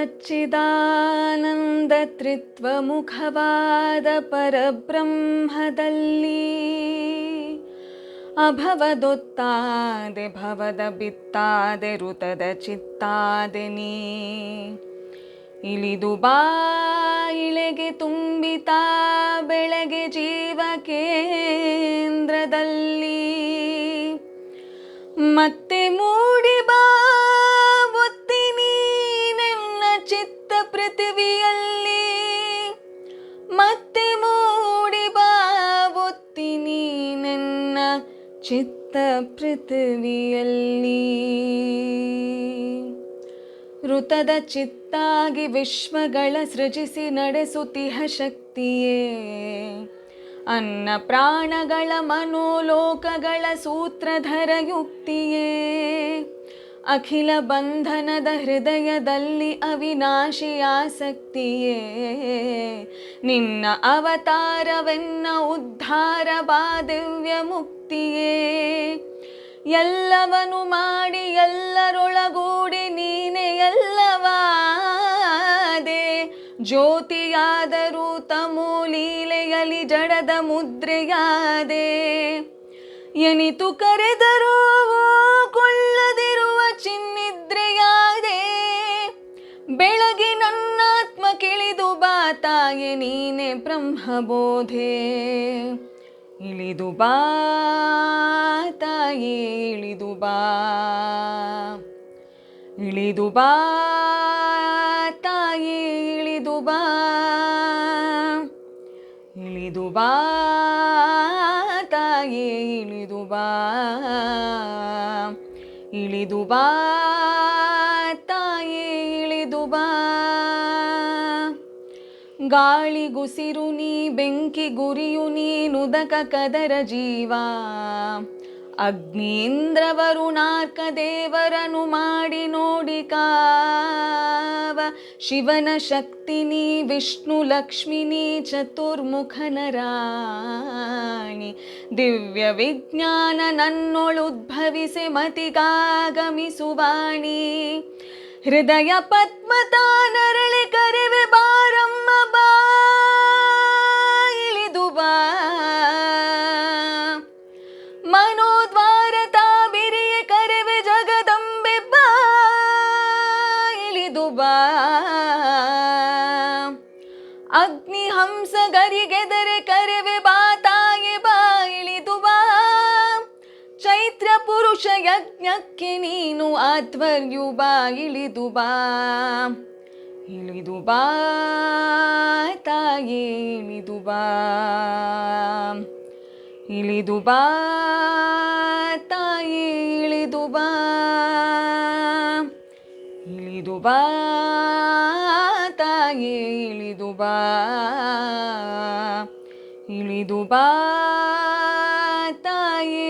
ಸಚ್ಚಿದಾನಂದ ತ್ರಿತ್ವಮುಖವಾದ ಪರಬ್ರಹ್ಮದಲ್ಲಿ ಅಭವದೊತ್ತಾದೆ ಭವದ ಬಿತ್ತಾದೆ ಋತದ ಚಿತ್ತಾದೆ ನೀ ಇಳಿದು ಬಾ ಇಳೆಗೆ ತುಂಬಿತಾ ಬೆಳಗ್ಗೆ ಜೀವ ಕೇಂದ್ರದಲ್ಲಿ ಮತ್ತೆ ಮೂಡಿ ಬಾ ಒತ್ತಿ ನೀನೆನ್ನ ಚಿತ್ತ ಪೃಥ್ವಿಯಲ್ಲಿ ಮತ್ತೆ ಮೂಡಿ ಬಾ ಒತ್ತಿ ನೀನೆನ್ನ ಚಿತ್ತ ಪೃಥ್ವಿಯಲ್ಲಿ ಋತದ ಚಿತ್ತಾಗಿ ವಿಶ್ವಗಳ ಸೃಜಿಸಿ ನಡೆಸುತ್ತಿಹ ಶಕ್ತಿಯೇ ಅನ್ನ ಪ್ರಾಣಗಳ ಮನೋಲೋಕಗಳ ಸೂತ್ರಧರ ಯುಕ್ತಿಯೇ ಅಖಿಲ ಬಂಧನದ ಹೃದಯದಲ್ಲಿ ಅವಿನಾಶಿ ಆಸಕ್ತಿಯೇ ನಿನ್ನ ಅವತಾರವೆನ್ನ ಉದ್ಧಾರ ಬಾ ದಿವ್ಯ ಮುಕ್ತಿಯೇ ಎಲ್ಲವನು ಮಾಡಿ ಎಲ್ಲರೊಳಗೂಡಿ ನೀನೆ ಎಲ್ಲವಾದೆ ಜ್ಯೋತಿಯಾದರೂ ತಮೋ ಲೀಲೆಯಲಿ ಜಡದ ಮುದ್ರೆಯಾದೆ ಎನಿತು ಕರೆದರೂ ಕೊಳ್ಳದಿರುವ ಚಿನ್ನಿದ್ರೆಯಾದೆ ಬೆಳಗಿ ನನ್ನಾತ್ಮ ಕಿಳಿದು ಬಾ ತಾಯೆ ನೀನೆ ಬ್ರಹ್ಮಬೋಧೆ ಇಳಿದು ಬಾ ತಾಯೇ ಇಳಿದು ಬಾ ಇಳಿದು ಬಾ ತಾಯೇ ಇಳಿದು ಬಾ ಇಳಿದು ಬಾ ತಾಯೇ ಇಳಿದು ಬಾ ಇಳಿದು ಬಾ ತಾಯೇ ಇಳಿದು ಬಾ ಗಾಳಿಗುಸಿರು ನೀ ಬೆಂಕಿ ಗುರಿಯು ನೀನುದಕ ಕದರ ಜೀವ ಅಗ್ನಿ ಇಂದ್ರ ವರುಣಾರ್ಕ ದೇವರನು ಮಾಡಿ ನೋಡಿ ಕಾವ ಶಿವನ ಶಕ್ತಿ ನೀ ವಿಷ್ಣು ಲಕ್ಷ್ಮಿ ನೀ ಚತುರ್ಮುಖನ ರಾಣಿ ದಿವ್ಯ ವಿಜ್ಞಾನ ನನ್ನೊಳುದ್ಭವಿಸಿ ಮತಿಗಾಗಮಿಸುವಾಣಿ ಹೃದಯ ಪದ್ಮತಾ ನರಳಿ ಕರೆವೆ ಬಾರಮ್ಮ ಬಾ ಇಳಿದು ಬಾ ಮನೋದ್ವಾರ ತಾಬಿರಿಯ ಕರೆವೆ ಜಗದಂಬೆ ಬಾ ಇಳಿದು ಬಾ ಅಗ್ನಿ ಹಂಸ ಗರಿಗೆದರೆ ಕರೆವೆ ಬಾ ತಾಯಿ ಬಾ ಇಳಿದು ಬಾ ಚೈತ್ರ ಪುರುಷ ಯಜ್ಞಕ್ಕೆ ನೀನು ಆಧ್ವರ್ಯು ಬಾ ಇಳಿದು ಬಾ ಇಳಿದು ಬಾ ತಾಯೇ ಇಳಿದು ಬಾ ಇಳಿದು ಬಾ ತಾಯೇ ಇಳಿದು ಬಾ ಇಳಿದು ಬಾ ತಾಯೇ ಇಳಿದು ಬಾ ಇಳಿದು ಬಾ ತಾಯೇ